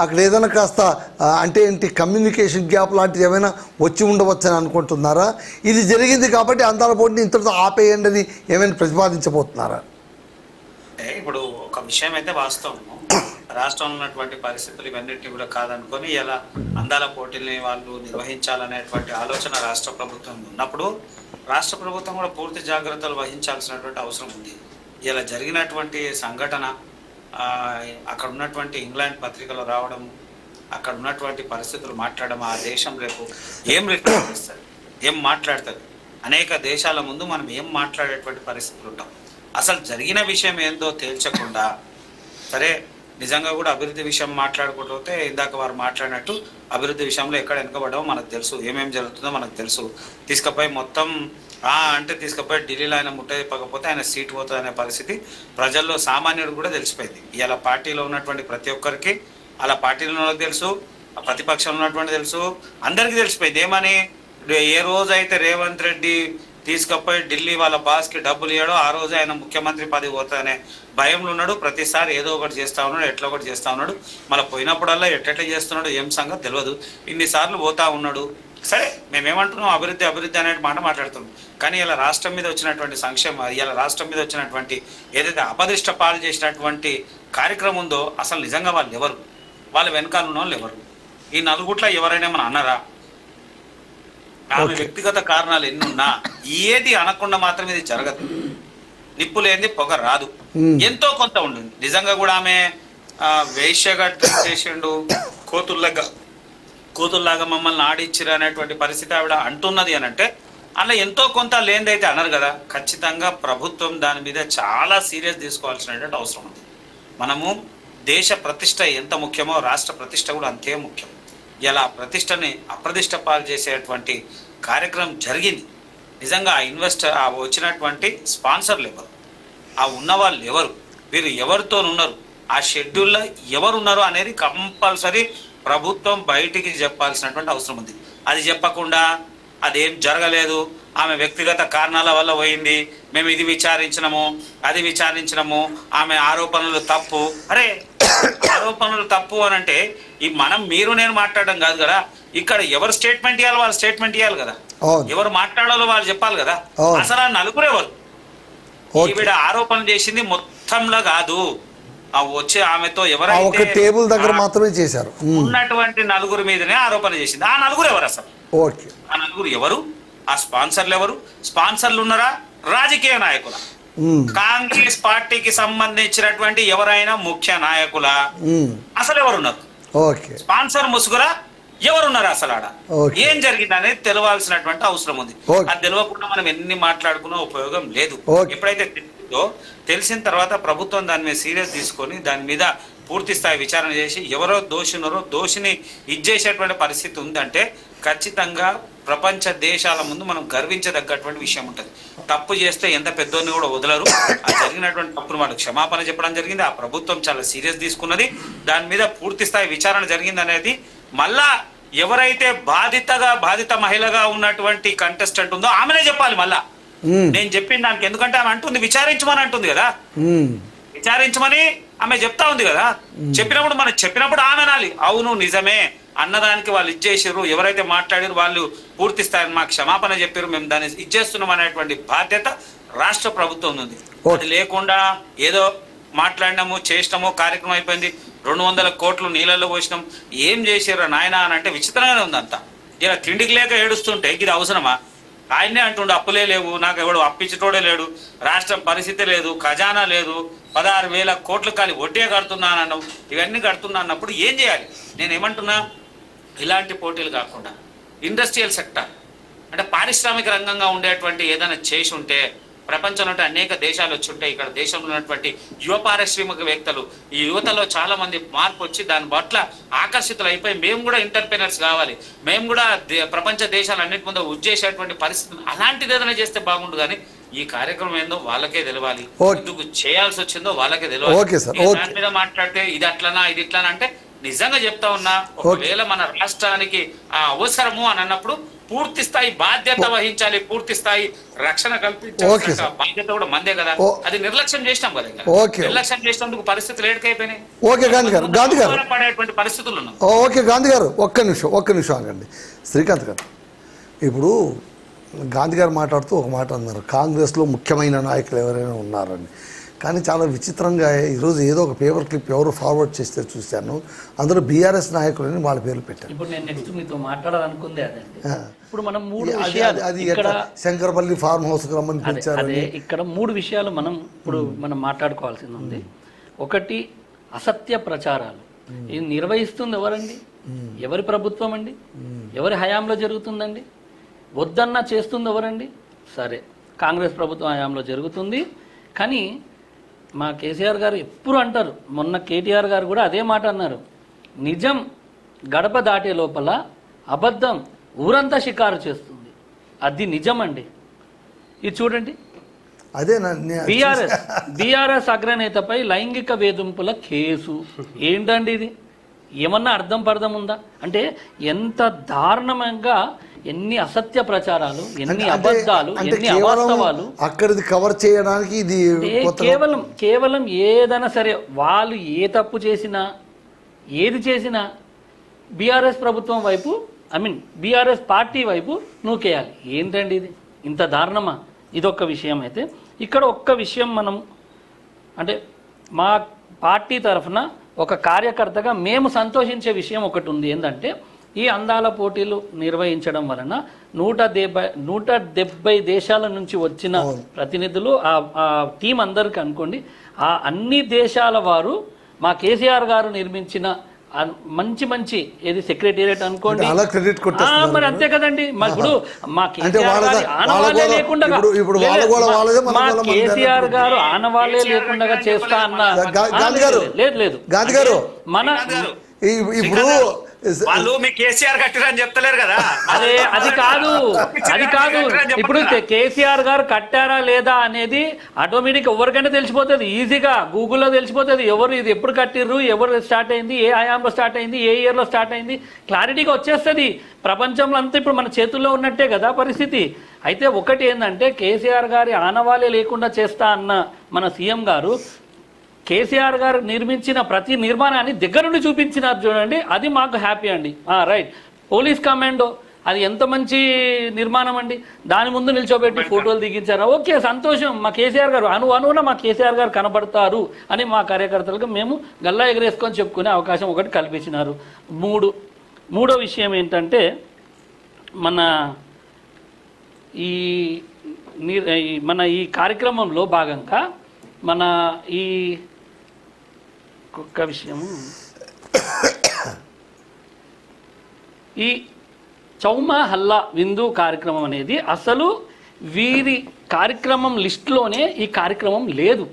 అక్కడ ఏదైనా కాస్త అంటే ఏంటి కమ్యూనికేషన్ గ్యాప్ లాంటిది ఏమైనా వచ్చి ఉండవచ్చని అనుకుంటున్నారా? ఇది జరిగింది కాబట్టి అందాల పోటీని ఇంతటితో ఆపేయండి అని ఏమైనా ప్రతిపాదించబోతున్నారా? ఇప్పుడు ఒక విషయం అయితే వాస్తవం, రాష్ట్రంలో ఉన్నటువంటి పరిస్థితులు ఇవన్నిటిని కూడా కాదనుకొని ఇలా అందాల పోటీల్ని వాళ్ళు నిర్వహించాలనేటువంటి ఆలోచన రాష్ట్ర ప్రభుత్వం ఉన్నప్పుడు రాష్ట్ర ప్రభుత్వం కూడా పూర్తి జాగ్రత్తలు వహించాల్సినటువంటి అవసరం ఉంది. ఇలా జరిగినటువంటి సంఘటన అక్కడ ఉన్నటువంటి ఇంగ్లాండ్ పత్రికలో రావడం, అక్కడ ఉన్నటువంటి పరిస్థితులు మాట్లాడడం, ఆ దేశం రేపు ఏం రికార్డ్ చేస్తుంది, ఏం మాట్లాడుతుంది, అనేక దేశాల ముందు మనం ఏం మాట్లాడేటువంటి పరిస్థితులు ఉంటాం. అసలు జరిగిన విషయం ఏందో తేల్చకుండా సరే నిజంగా కూడా అభివృద్ధి విషయం మాట్లాడుకుంటే ఇందాక వారు మాట్లాడినట్టు అభివృద్ధి విషయంలో ఎక్కడ వెనుకబడమో మనకు తెలుసు, ఏమేమి జరుగుతుందో మనకు తెలుసు. తీసుకుపోయి మొత్తం అంటే తీసుకుపోయి ఢిల్లీలో ఆయన ముట్టకపోతే ఆయన సీట్ పోతుంది అనే పరిస్థితి ప్రజల్లో సామాన్యుడు కూడా తెలిసిపోయింది. ఇలా పార్టీలో ఉన్నటువంటి ప్రతి ఒక్కరికి, అలా పార్టీలో తెలుసు, ప్రతిపక్షంలో ఉన్నటువంటి తెలుసు, అందరికీ తెలిసిపోయింది. ఏమని ఏ రోజైతే రేవంత్ రెడ్డి తీసుకపోయి ఢిల్లీ వాళ్ళ బాస్కి డబ్బులు ఇవ్వడో ఆ రోజు ఆయన ముఖ్యమంత్రి పదవి పోతానే భయంలో ఉన్నాడు. ప్రతిసారి ఏదో ఒకటి చేస్తా ఉన్నాడు, ఎట్లా ఒకటి చేస్తా ఉన్నాడు. మళ్ళీ పోయినప్పుడల్లా ఎట్లా చేస్తున్నాడు ఏం సంగతి తెలియదు. ఇన్నిసార్లు పోతా ఉన్నాడు. సరే మేమేమంటున్నాం అభివృద్ధి అభివృద్ధి అనే మాట మాట్లాడుతున్నాం. కానీ ఇలా రాష్ట్రం మీద వచ్చినటువంటి సంక్షేమం, ఇలా రాష్ట్రం మీద వచ్చినటువంటి ఏదైతే అపదిష్ట పాలు చేసినటువంటి కార్యక్రమం ఉందో అసలు నిజంగా వాళ్ళు ఎవరు, వాళ్ళ వెనకాల ఉన్న వాళ్ళు ఎవరు, ఈ నలుగుట్ల ఎవరైనా మనం అన్నారా? ఆమె వ్యక్తిగత కారణాలు ఎన్నున్నా ఏది అనకుండా మాత్రం ఇది జరగదు. నిప్పు లేనిది పొగ రాదు. ఎంతో కొంత ఉంటుంది. నిజంగా కూడా ఆమె వేశ్యగా చేసిండు, కోతుల్లాగా మమ్మల్ని ఆడిచ్చిరు అనేటువంటి పరిస్థితి ఆవిడ అంటున్నది అని అంటే అలా ఎంతో కొంత లేనిదైతే అనరు కదా. ఖచ్చితంగా ప్రభుత్వం దాని మీద చాలా సీరియస్ తీసుకోవాల్సినటువంటి అవసరం ఉంది. మనము దేశ ప్రతిష్ట ఎంత ముఖ్యమో రాష్ట్ర ప్రతిష్ట కూడా అంతే ముఖ్యం. ఇలా ప్రతిష్టని అప్రతిష్ట పాలు చేసేటువంటి కార్యక్రమం జరిగింది. నిజంగా ఆ ఇన్వెస్టర్, ఆ వచ్చినటువంటి స్పాన్సర్లు ఎవరు, ఆ ఉన్న వాళ్ళు ఎవరు, వీరు ఎవరితో ఉన్నారు, ఆ షెడ్యూల్లో ఎవరు ఉన్నారు అనేది కంపల్సరీ ప్రభుత్వం బయటికి చెప్పాల్సినటువంటి అవసరం ఉంది. అది చెప్పకుండా అదేం జరగలేదు, ఆమె వ్యక్తిగత కారణాల వల్ల పోయింది, మేము ఇది విచారించినము అది విచారించినము, ఆమె ఆరోపణలు తప్పు. అరే ఆరోపణలు తప్పు అని అంటే ఈ మనం మీరు నేను మాట్లాడడం కాదు కదా. ఇక్కడ ఎవరు స్టేట్మెంట్ ఇవ్వాలి వాళ్ళు స్టేట్మెంట్ ఇవ్వాలి కదా. ఎవరు మాట్లాడాలో వాళ్ళు చెప్పాలి కదా. అసలు ఆ నలుగురు ఎవరు? ఈవిడ ఆరోపణ చేసింది మొత్తంలో కాదు, ఆ వచ్చే ఆమెతో ఎవరైతే టేబుల్ దగ్గర మాత్రమే చేశారు ఉన్నటువంటి నలుగురు మీదనే ఆరోపణ చేసింది. ఆ నలుగురు ఎవరు అసలు? ఆ నలుగురు ఎవరు? ఆ స్పాన్సర్లు ఎవరు? స్పాన్సర్లు ఉన్నారా? రాజకీయ నాయకుల, కాంగ్రెస్ పార్టీకి సంబంధించినటువంటి ఎవరైనా ముఖ్య నాయకుల, అసలు ఎవరున్నారు? స్పాన్సర్ ముసుగురా? ఎవరున్నారు అసలు? ఆడ ఏం జరిగింది అనేది తెలవాల్సినటువంటి అవసరం ఉంది. అది తెలియకుండా మనం ఎన్ని మాట్లాడుకున్నా ఉపయోగం లేదు. ఎప్పుడైతే తెలిసిన తర్వాత ప్రభుత్వం దాని మీద సీరియస్ తీసుకొని దాని మీద పూర్తి స్థాయి విచారణ చేసి ఎవరో దోషి ఉన్నారో దోషిని ఇచ్చేసేటువంటి పరిస్థితి ఉందంటే ఖచ్చితంగా ప్రపంచ దేశాల ముందు మనం గర్వించదగ్గటువంటి విషయం ఉంటుంది. తప్పు చేస్తే ఎంత పెద్దోని కూడా వదలరు. ఆ జరిగినటువంటి తప్పును వాళ్ళు క్షమాపణ చెప్పడం జరిగింది. ఆ ప్రభుత్వం చాలా సీరియస్ తీసుకున్నది. దాని మీద పూర్తి స్థాయి విచారణ జరిగింది అనేది మళ్ళా ఎవరైతే బాధిత మహిళగా ఉన్నటువంటి కంటెస్టెంట్ ఉందో ఆమెనే చెప్పాలి. మళ్ళా నేను చెప్పిన దానికి, ఎందుకంటే ఆమె అంటుంది విచారించమని అంటుంది కదా, విచారించమని ఆమె చెప్తా ఉంది కదా. చెప్పినప్పుడు మనం చెప్పినప్పుడు ఆమె అనాలి అవును నిజమే అన్నదానికి వాళ్ళు ఇచ్చేసారు, ఎవరైతే మాట్లాడారు వాళ్ళు పూర్తి స్థాయి మాకు క్షమాపణ చెప్పారు, మేము దాన్ని ఇచ్చేస్తున్నాం అనేటువంటి బాధ్యత రాష్ట్ర ప్రభుత్వం ఉంది. అది లేకుండా ఏదో మాట్లాడినాము చేసినాము కార్యక్రమం అయిపోయింది, 200 కోట్లు నీళ్ళల్లో పోసినాం, ఏం చేసారు నాయన అని అంటే విచిత్రంగానే ఉంది అంతా. ఇలా తిండికి లేక ఏడుస్తుంటే ఇది అవసరమా? ఆయనే అంటుండే అప్పులే లేవు, నాకు ఎవడు అప్పించటోడే లేడు, రాష్ట్రం పరిస్థితి లేదు, ఖజానా లేదు, 16,000 కోట్లు కాలి వడ్డే కడుతున్నాను, ఇవన్నీ కడుతున్నా అన్నప్పుడు ఏం చేయాలి? నేను ఏమంటున్నా, ఇలాంటి పోటీలు కాకుండా ఇండస్ట్రియల్ సెక్టర్ అంటే పారిశ్రామిక రంగంగా ఉండేటువంటి ఏదైనా చేసి ఉంటే ప్రపంచంలో అనేక దేశాలు వచ్చి ఉంటాయి. ఇక్కడ దేశంలో ఉన్నటువంటి యువ పారిశ్రామికవేత్తలు, ఈ యువతలో చాలా మంది మార్పు వచ్చి దాని పట్ల ఆకర్షితులు అయిపోయి మేము కూడా ఎంటర్ప్రెనర్స్ కావాలి, మేము కూడా ప్రపంచ దేశాలన్నిటి ముందు ఉజ్జేసేటువంటి పరిస్థితి అలాంటిది ఏదైనా చేస్తే బాగుండు. కానీ ఈ కార్యక్రమం ఏందో వాళ్ళకే తెలవాలి, ఎందుకు చేయాల్సి వచ్చిందో వాళ్ళకే తెలియాలి. దాని మీద మాట్లాడితే ఇది అట్లనా ఇది ఇట్లానా అంటే నిజంగా చెప్తా ఉన్నా, ఒకవేళ మన రాష్ట్రానికి ఆ అవసరము అని అన్నప్పుడు పూర్తి స్థాయి బాధ్యత వహించాలి, పూర్తి స్థాయి రక్షణ కల్పించాలి. బాధ్యత కూడా మందే కదా, అది నిర్లక్ష్యం చేసినాం కదా. నిర్లక్ష్యం చేసినందుకు పరిస్థితులు ఏడికైపోయినాయి. ఓకే గాంధీ గారు, గాంధీ గారు పడేటువంటి పరిస్థితులు ఉన్నాయి. ఓకే గాంధీ గారు, ఒక్క నిమిషం ఆగండి. శ్రీకాంత్ గారు, ఇప్పుడు గాంధీ గారు మాట్లాడుతూ ఒక మాట అన్నారు, కాంగ్రెస్లో ముఖ్యమైన నాయకులు ఎవరైనా ఉన్నారని. కానీ చాలా విచిత్రంగా ఈరోజు ఏదో ఒక పేపర్ క్లిప్ ఎవరు ఫార్వర్డ్ చేస్తే చూశాను, అందులో బీఆర్ఎస్ నాయకులని వాళ్ళ పేర్లు పెట్టారు. ఇప్పుడు నేను నెక్స్ట్ మీతో మాట్లాడాలనుకుందే అదండి. ఇప్పుడు మనం మూడు అది శంకరపల్లి ఫార్మ్ హౌస్ రమ్మని పిలిచారు. అదే ఇక్కడ మూడు విషయాలు మనం మాట్లాడుకోవాల్సింది ఉంది. ఒకటి, అసత్య ప్రచారాలు. ఇది నిర్వహిస్తుంది ఎవరండి? ఎవరి ప్రభుత్వం అండి? ఎవరి హయాంలో జరుగుతుందండి? వద్దన్నా చేస్తుంది ఎవరండి? సరే, కాంగ్రెస్ ప్రభుత్వం హయాంలో జరుగుతుంది. కానీ మా కేసీఆర్ గారు ఎప్పుడు అంటారు, మొన్న కేటీఆర్ గారు కూడా అదే మాట అన్నారు, నిజం గడప దాటే లోపల అబద్ధం ఊరంతా షికారు చేస్తుంది. అది నిజం అండి. ఇది చూడండి, అదే బీఆర్ఎస్ అగ్రనేతపై లైంగిక వేధింపుల కేసు. ఏంటండి ఇది? ఏమన్నా అర్థం ఉందా? అంటే ఎంత దారుణంగా ఎన్ని అసత్య ప్రచారాలు, ఎన్ని అబద్ధాలు, ఎన్ని అవాస్తవాలు. అక్కడిది కవర్ చేయడానికి ఇది కేవలం ఏదైనా సరే వాళ్ళు ఏ తప్పు చేసినా ఏది చేసినా బీఆర్ఎస్ ప్రభుత్వం వైపు, బీఆర్ఎస్ పార్టీ వైపు నూకేయాలి. ఏంటండి ఇది? ఇంత దారుణమా? ఇదొక్క విషయం. అయితే ఇక్కడ ఒక్క విషయం మనం, అంటే మా పార్టీ తరఫున ఒక కార్యకర్తగా మేము సంతోషించే విషయం ఒకటి ఉంది. ఏంటంటే ఈ అందాల పోటీలు నిర్వహించడం వలన 170 దేశాల నుంచి వచ్చిన ప్రతినిధులు, ఆ టీం అందరికి అనుకోండి, ఆ అన్ని దేశాల వారు మా కేసీఆర్ గారు నిర్మించిన మంచి ఏది సెక్రటేరియట్ అనుకోండి, మరి అంతే కదండి. ఇప్పుడు మా కేసీఆర్ గారు ఆనవాళ్ళే లేకుండా చేస్తా అన్న లేదు. మన ఇప్పుడు వాళ్ళు మీ కేసీఆర్ కట్టారని చెప్తలేరు కదా. అది కాదు. ఇప్పుడు కేసీఆర్ గారు కట్టారా లేదా అనేది ఆటోమేటిక్ ఎవరికైనా తెలిసిపోతుంది, ఈజీగా గూగుల్లో తెలిసిపోతుంది. ఎవరు ఇది ఎప్పుడు కట్టిర్రు, ఎవరు స్టార్ట్ అయింది, ఏ హయాంలో స్టార్ట్ అయింది, ఏ ఇయర్లో స్టార్ట్ అయింది, క్లారిటీగా వచ్చేస్తుంది. ప్రపంచంలో అంతా ఇప్పుడు మన చేతుల్లో ఉన్నట్టే కదా పరిస్థితి. అయితే ఒకటి ఏంటంటే, కేసీఆర్ గారి ఆనవాళ్ళే లేకుండా చేస్తా అన్న మన సీఎం గారు కేసీఆర్ గారు నిర్మించిన ప్రతి నిర్మాణాన్ని దగ్గర నుండి చూపించినారు చూడండి, అది మాకు హ్యాపీ అండి. రైట్, పోలీస్ కమాండో అది ఎంత మంచి నిర్మాణం అండి. దాని ముందు నిల్చోబెట్టి ఫోటోలు దిగించారా, ఓకే సంతోషం. మా కేసీఆర్ గారు అనువున మా కేసీఆర్ గారు కనబడతారు అని మా కార్యకర్తలకు మేము గల్లా ఎగరేసుకొని చెప్పుకునే అవకాశం ఒకటి కల్పించినారు. మూడో విషయం ఏంటంటే, మన ఈ కార్యక్రమంలో భాగంగా ఒక్క విషయము, ఈ చౌమా హల్లా విందు కార్యక్రమం అనేది అసలు వీరి కార్యక్రమం లిస్టులోనే ఈ కార్యక్రమం లేదు.